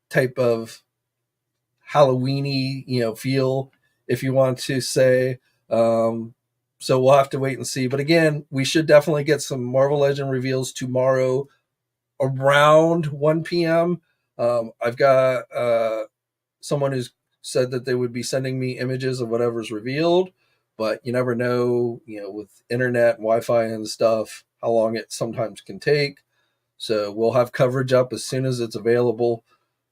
type of Halloweeny feel, if you want to say. So we'll have to wait and see. But again, we should definitely get some Marvel Legend reveals tomorrow around 1 p.m. I've got someone who's said that they would be sending me images of whatever's revealed, but you never know, with internet and Wi-Fi and stuff, how long it sometimes can take. So we'll have coverage up as soon as it's available.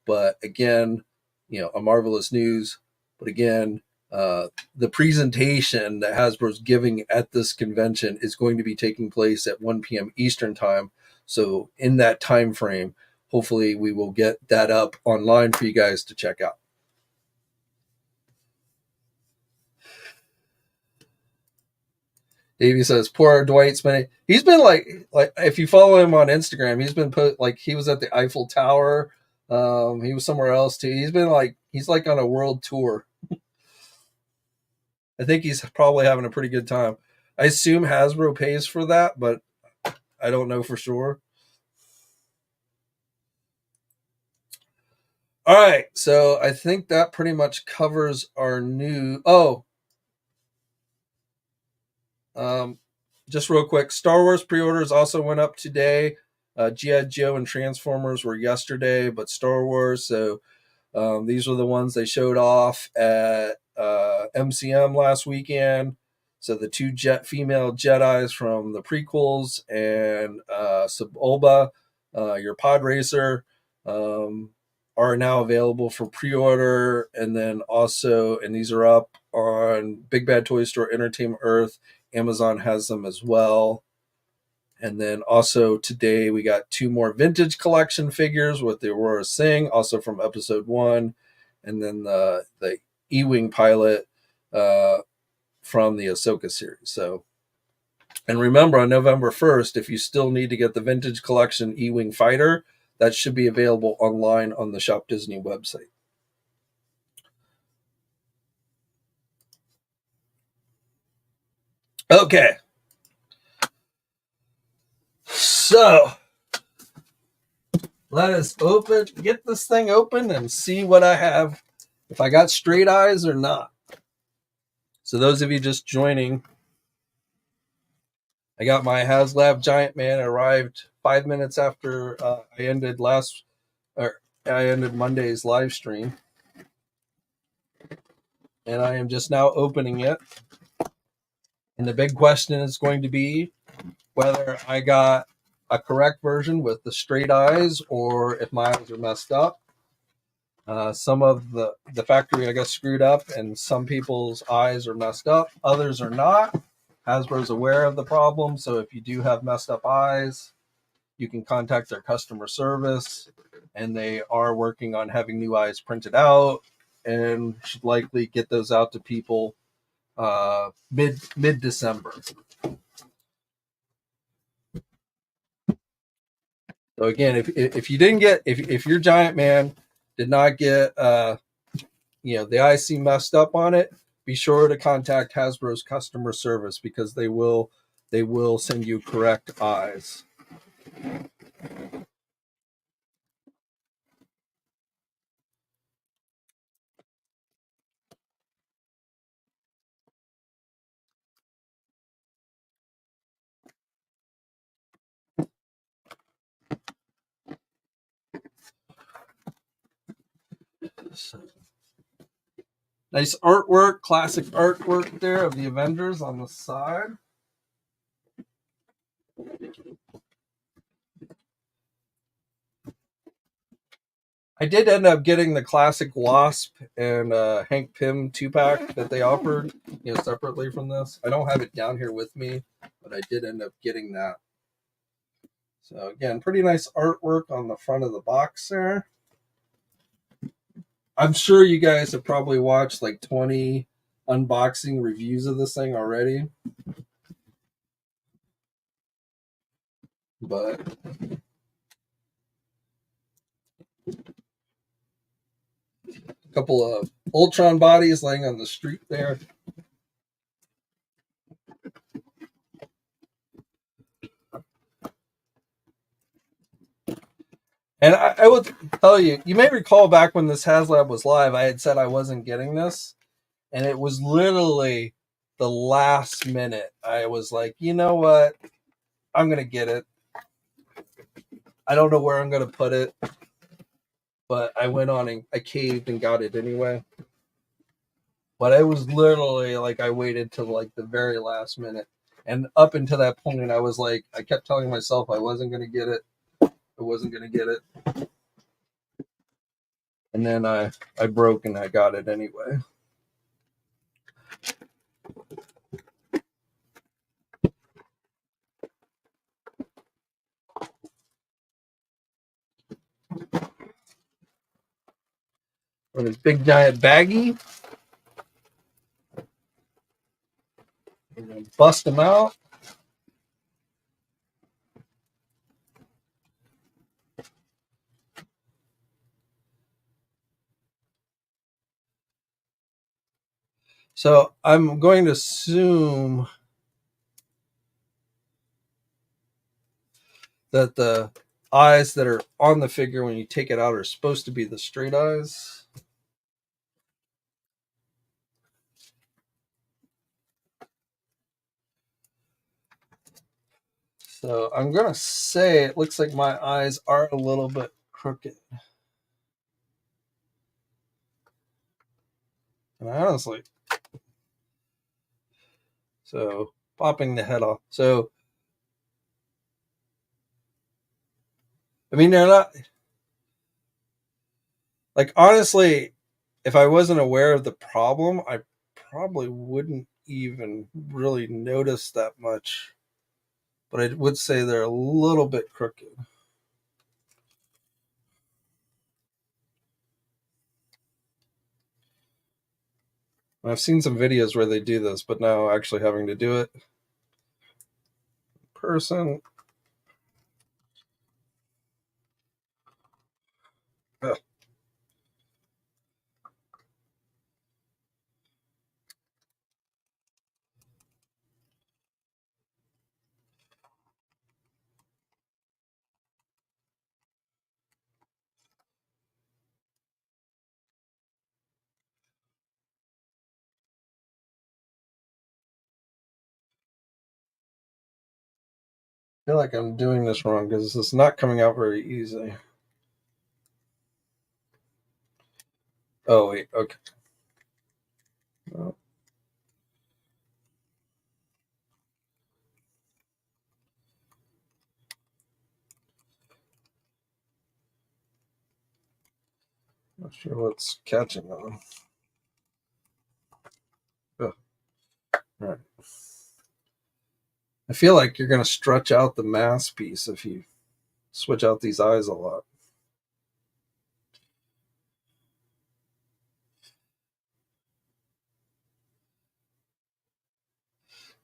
But again, a marvelous news. But again, the presentation that Hasbro's giving at this convention is going to be taking place at 1 p.m. Eastern time. So in that time frame, hopefully we will get that up online for you guys to check out. Davey says, poor Dwight spending. He's been like if you follow him on Instagram, he's been put like he was at the Eiffel Tower. He was somewhere else too. He's like on a world tour. I think he's probably having a pretty good time. I assume Hasbro pays for that, but I don't know for sure. All right, so I think that pretty much covers our new. Oh, just real quick, Star Wars pre-orders also went up today. G.I. Joe and Transformers were yesterday, but Star Wars. So these were the ones they showed off at MCM last weekend. So the two female Jedis from the prequels and Sebulba, your pod racer, are now available for pre-order. And then also, and these are up on Big Bad Toy Store, Entertainment Earth. Amazon has them as well. And then also today we got two more vintage collection figures with the Aurora Singh, also from episode 1, and then the E-Wing pilot from the Ahsoka series. So, and remember on November 1st, if you still need to get the vintage collection E-Wing fighter, that should be available online on the Shop Disney website. Okay. So let us get this thing open and see what I have, if I got straight eyes or not. So those of you just joining, I got my Haslab Giant Man. Arrived 5 minutes after I ended Monday's live stream, and I am just now opening it. And the big question is going to be whether I got a correct version with the straight eyes or if my eyes are messed up. Some of the factory I got screwed up, and some people's eyes are messed up. Others are not. Hasbro's aware of the problem, so if you do have messed up eyes, you can contact their customer service, and they are working on having new eyes printed out and should likely get those out to people mid December. So again, if you didn't get, if your Giant Man did not get the IC messed up on it, be sure to contact Hasbro's customer service because they will send you correct eyes. So, nice artwork, classic artwork there of the Avengers on the side. I did end up getting the classic Wasp and Hank Pym 2-pack that they offered, separately from this. I don't have it down here with me, but I did end up getting that. So again, pretty nice artwork on the front of the box there. I'm sure you guys have probably watched like 20 unboxing reviews of this thing already. But a couple of Ultron bodies laying on the street there. And I will tell you, you may recall back when this Haslab was live, I had said I wasn't getting this. And it was literally the last minute. I was like, you know what? I'm going to get it. I don't know where I'm going to put it. But I went on and I caved and got it anyway. But it was literally like I waited till like the very last minute. And up until that point, I was like, I kept telling myself I wasn't going to get it. I wasn't going to get it. And then I broke and I got it anyway. On this big giant baggie. And bust them out. So I'm going to assume that the eyes that are on the figure when you take it out are supposed to be the straight eyes. So I'm going to say it looks like my eyes are a little bit crooked. And I honestly, so popping the head off. So, I mean, they're not, like, honestly, if I wasn't aware of the problem, I probably wouldn't even really notice that much. But I would say they're a little bit crooked. I've seen some videos where they do this, but now actually having to do it in person. Ugh. I feel like I'm doing this wrong because it's not coming out very easy. Oh, wait, okay. Oh, not sure what's catching on. Ugh. All right. I feel like you're going to stretch out the mask piece if you switch out these eyes a lot.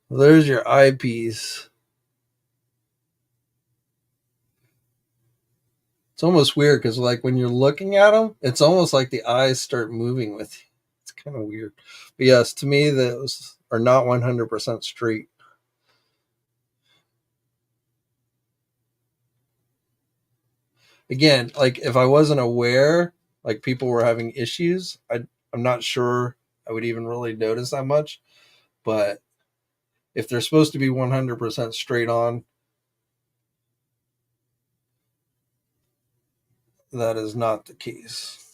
Well, there's your eyepiece. It's almost weird because, like, when you're looking at them, it's almost like the eyes start moving with you. It's kind of weird. But yes, to me, those are not 100% straight. Again, like, if I wasn't aware, like, people were having issues, I'm not sure I would even really notice that much. But if they're supposed to be 100% straight on, that is not the case.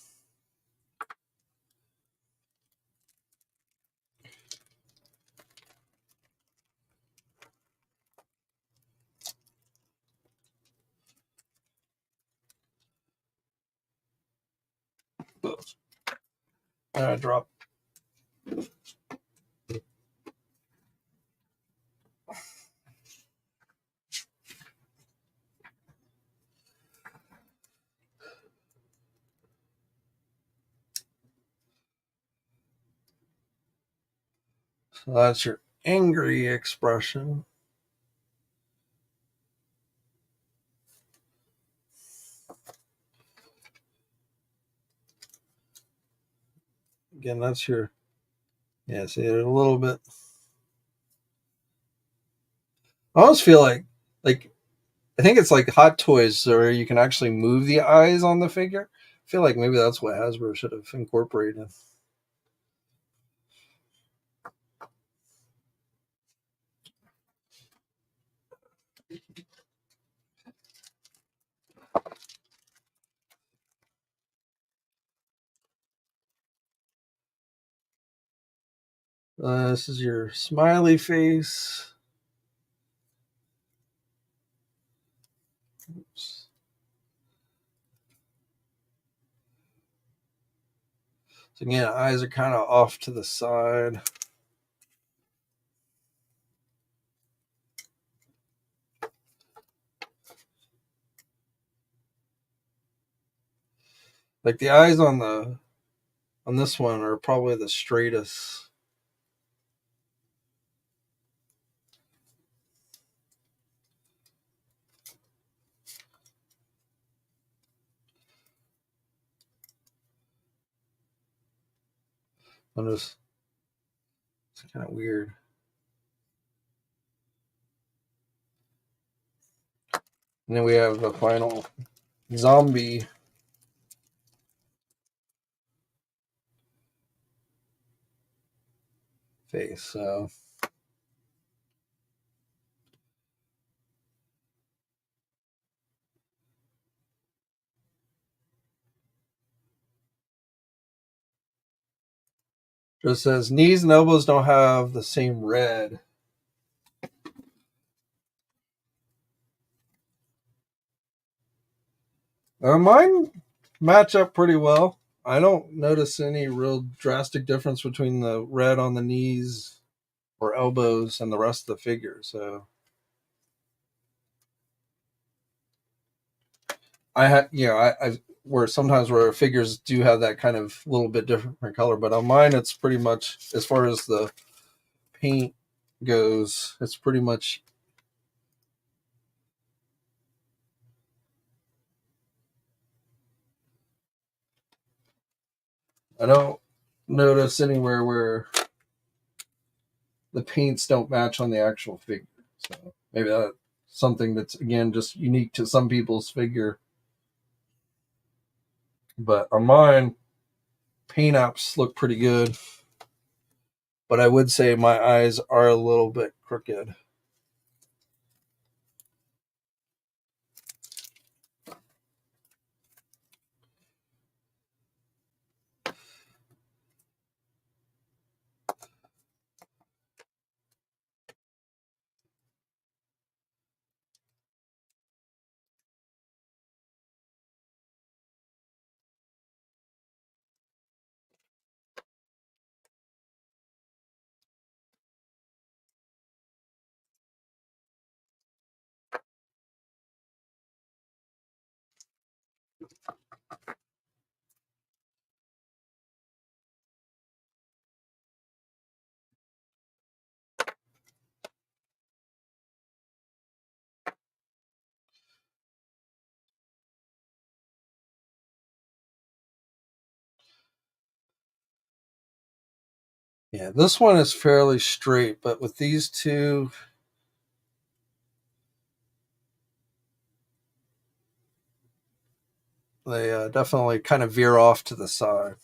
I drop. So that's your angry expression. Again, that's your, yeah, see it a little bit. I almost feel like, I think it's like Hot Toys where you can actually move the eyes on the figure. I feel like maybe that's what Hasbro should have incorporated. This is your smiley face. Oops. So again, eyes are kind of off to the side. Like the eyes on this one are probably the straightest. It's kind of weird. And then we have the final zombie face. So it says knees and elbows don't have the same red. Mine match up pretty well. I don't notice any real drastic difference between the red on the knees or elbows and the rest of the figure. So I had, I where sometimes where figures do have that kind of little bit different color, but on mine it's pretty much, as far as the paint goes, it's pretty much. I don't notice anywhere where the paints don't match on the actual figure. So maybe that's something that's, again, just unique to some people's figure. But on mine, paint apps look pretty good. But I would say my eyes are a little bit crooked. Yeah, this one is fairly straight, but with these two, they definitely kind of veer off to the side.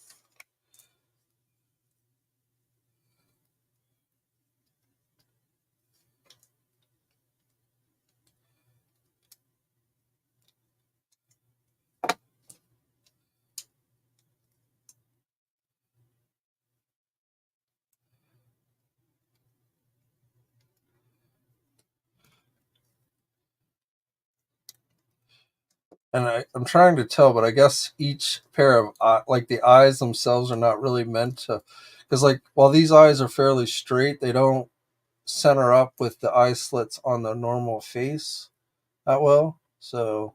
And I'm trying to tell, but I guess each pair of like the eyes themselves are not really meant to, because like while these eyes are fairly straight, they don't center up with the eye slits on the normal face that well. So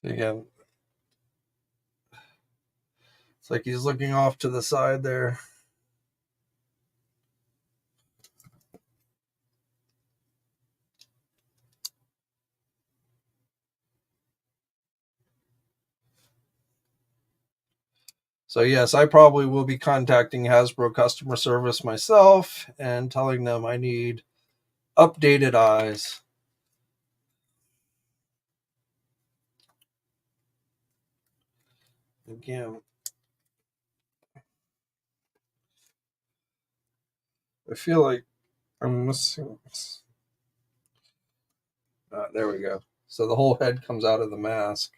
again, it's like he's looking off to the side there. So yes, I probably will be contacting Hasbro customer service myself and telling them I need updated eyes. Again, I feel like I'm missing. There we go. So the whole head comes out of the mask.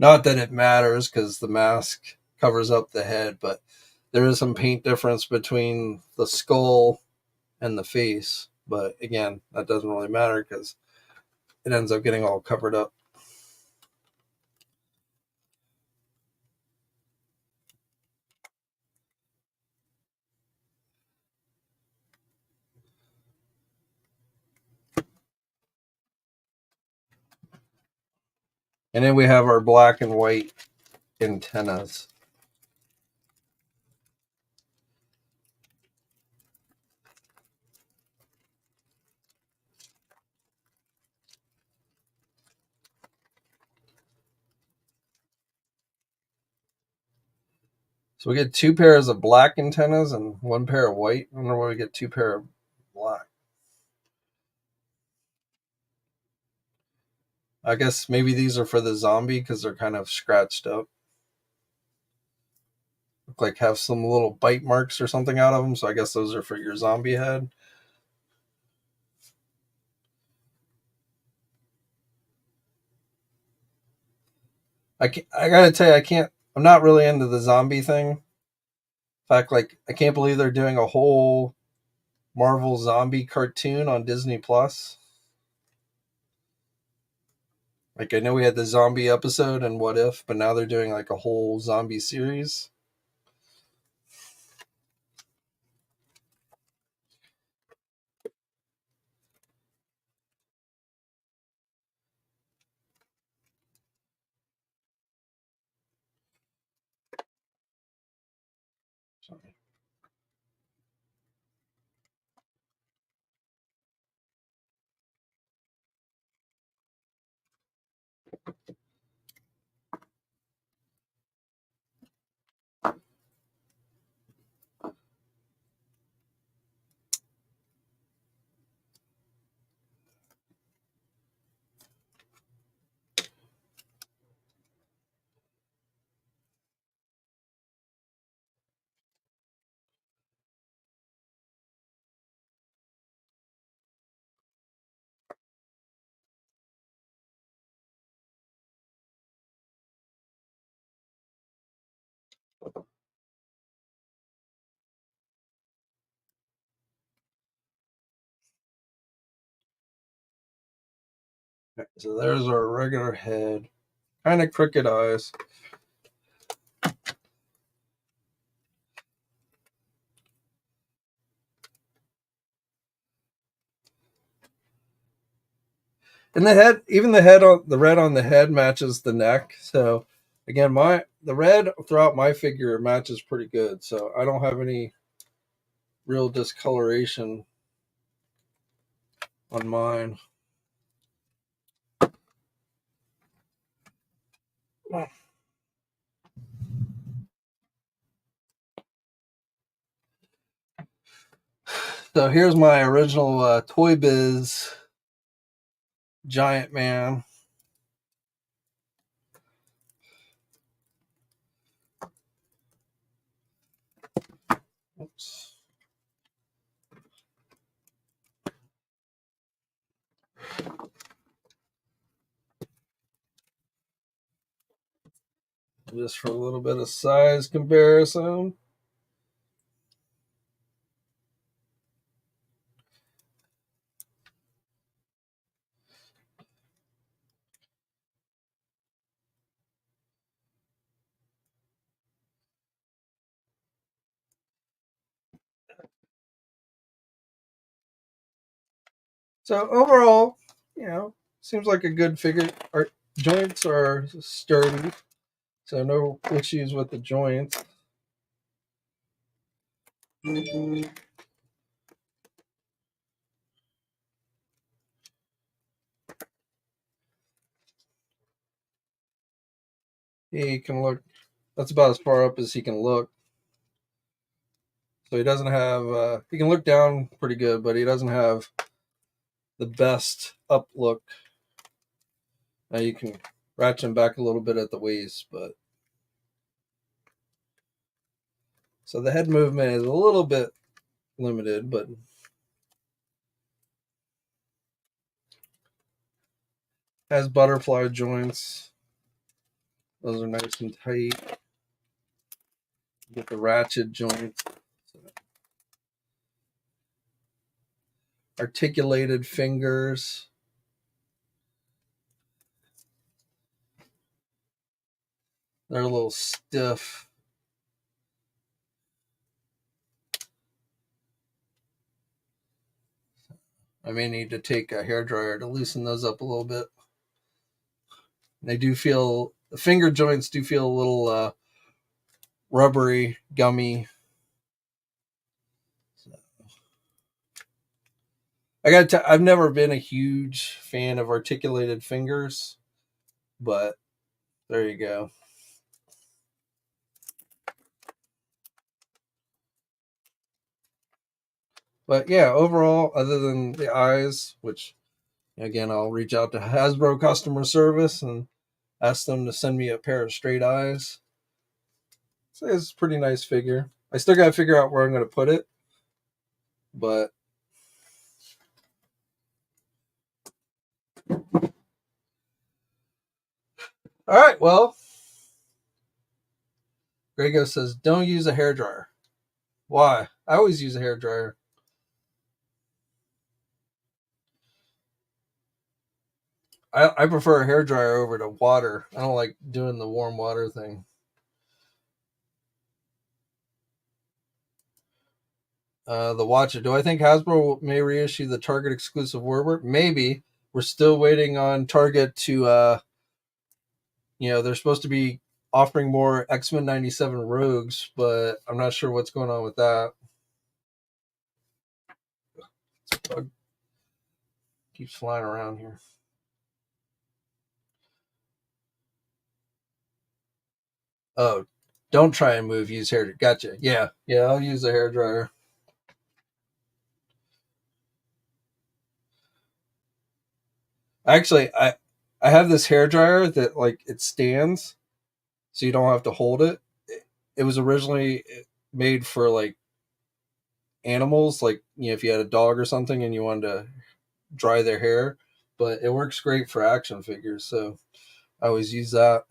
Not that it matters because the mask covers up the head, but there is some paint difference between the skull and the face. But again, that doesn't really matter because it ends up getting all covered up. And then we have our black and white antennas. So we get two pairs of black antennas and one pair of white. I wonder why we get two pair of black. I guess maybe these are for the zombie because they're kind of scratched up. Look like have some little bite marks or something out of them. So I guess those are for your zombie head. I gotta tell you, I can't. I'm not really into the zombie thing. In fact, like I can't believe they're doing a whole Marvel zombie cartoon on Disney Plus. Like I know we had the zombie episode and What If, but now they're doing like a whole zombie series. Sorry. So there's our regular head, kind of crooked eyes. And the head, even the head on the red on the head matches the neck. So again, the red throughout my figure matches pretty good. So I don't have any real discoloration on mine. So here's my original Toy Biz Giant Man. Oops. Just for a little bit of size comparison. So overall, seems like a good figure. Our joints are sturdy, so no issues with the joints. He can look. That's about as far up as he can look. So he doesn't have. He can look down pretty good, but he doesn't have the best up look. Now you can ratchet him back a little bit at the waist, but so the head movement is a little bit limited, but has butterfly joints. Those are nice and tight. Get the ratchet joints. Articulated fingers. They're a little stiff. I may need to take a hairdryer to loosen those up a little bit. They do feel, the finger joints do feel a little rubbery, gummy. So, I've never been a huge fan of articulated fingers, but there you go. But yeah, overall, other than the eyes, which again, I'll reach out to Hasbro customer service and ask them to send me a pair of straight eyes. So it's a pretty nice figure. I still got to figure out where I'm going to put it, but all right, well, Grego says, don't use a hairdryer. Why? I always use a hairdryer. I prefer a hairdryer over to water. I don't like doing the warm water thing. The Watcher. Do I think Hasbro may reissue the Target exclusive Warbird? Maybe. We're still waiting on Target to, they're supposed to be offering more X-Men 97 Rogues, but I'm not sure what's going on with that. Bug keeps flying around here. Oh, don't try and move. Use hair. Gotcha. Yeah, I'll use a hairdryer. Actually, I have this hairdryer that like it stands, so you don't have to hold it. It was originally made for like animals, like if you had a dog or something and you wanted to dry their hair, but it works great for action figures, so I always use that.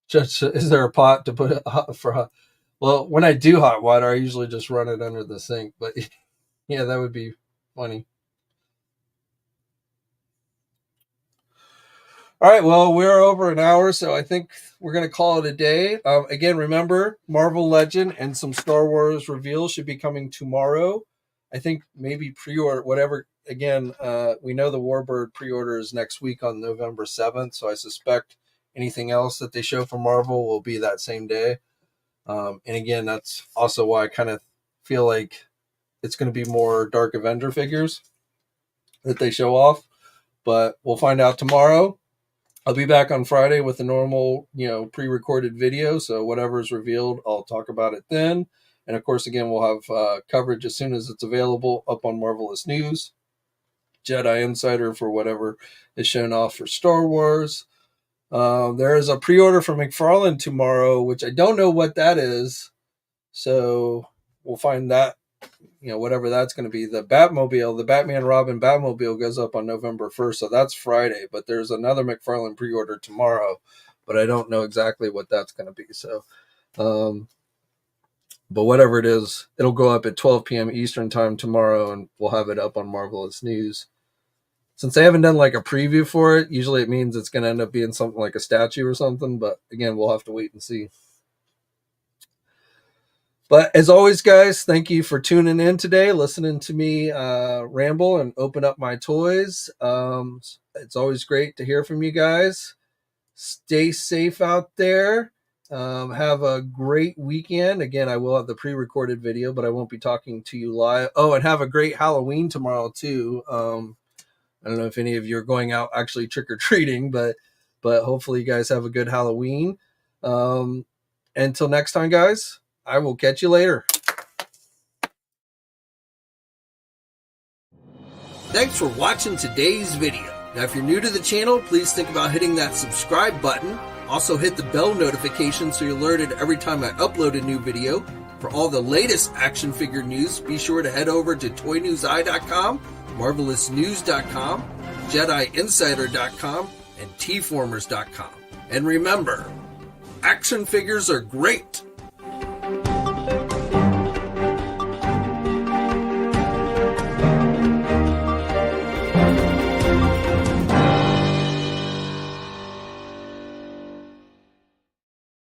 Just, is there a pot to put it for hot? Well, when I do hot water, I usually just run it under the sink, but yeah, that would be funny. All right, well, we're over an hour, so I think we're going to call it a day. Again, remember, Marvel Legend and some Star Wars reveals should be coming tomorrow. I think maybe pre-order, whatever. Again, we know the Warbird pre-order is next week on November 7th, so I suspect anything else that they show from Marvel will be that same day. And again, that's also why I kind of feel like it's going to be more Dark Avenger figures that they show off. But we'll find out tomorrow. I'll be back on Friday with the normal, pre-recorded video. So whatever is revealed, I'll talk about it then. And of course, again, we'll have coverage as soon as it's available up on Marvelous News, Jedi Insider for whatever is shown off for Star Wars. There is a pre-order for McFarlane tomorrow, which I don't know what that is. So we'll find that, whatever that's going to be. The Batmobile, the Batman Robin Batmobile goes up on November 1st. So that's Friday. But there's another McFarlane pre-order tomorrow. But I don't know exactly what that's going to be. So, but whatever it is, it'll go up at 12 p.m. Eastern time tomorrow. And we'll have it up on Marvelous News. Since they haven't done like a preview for it, usually it means it's going to end up being something like a statue or something. But again, we'll have to wait and see. But as always, guys, thank you for tuning in today, listening to me ramble and open up my toys. It's always great to hear from you guys. Stay safe out there. Have a great weekend. Again, I will have the pre-recorded video, but I won't be talking to you live. Oh, and have a great Halloween tomorrow, too. I don't know if any of you are going out actually trick-or-treating, but hopefully you guys have a good Halloween. Until next time, guys, I will catch you later. Thanks for watching today's video. Now, if you're new to the channel, please think about hitting that subscribe button. Also hit the bell notification so you're alerted every time I upload a new video. For all the latest action figure news, be sure to head over to ToyNewsEye.com, MarvelousNews.com, JediInsider.com, and TFormers.com. And remember, action figures are great,